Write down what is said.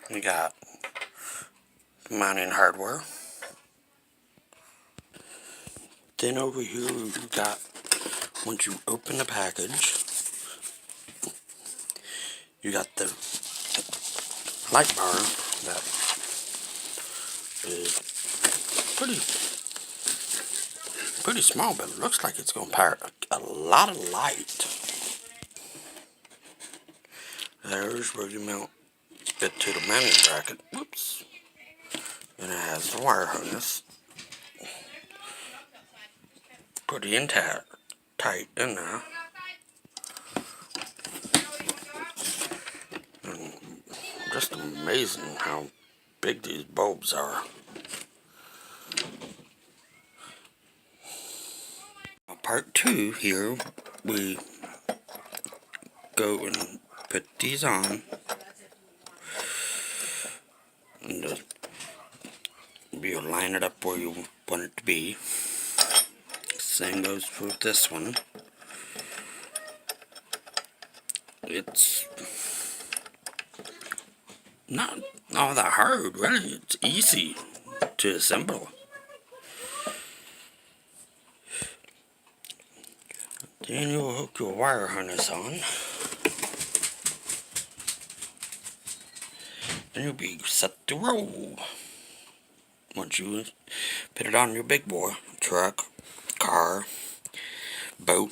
We got mounting hardware. Then over here we got, once you open the package, you got the light bar that is pretty small, but it looks like it's going to power a lot of light. There's where you mount it to the mounting bracket. Whoops. And it has the wire harness. Pretty tight in there. And just amazing how big these bulbs are. Part 2 here, we go and put these on. And you'll line it up where you want it to be. Same goes for this one. It's not all that hard, really. It's easy to assemble. Then you'll hook your wire harness on. And you'll be set to roll. Once you put it on your big boy, truck, car, boat,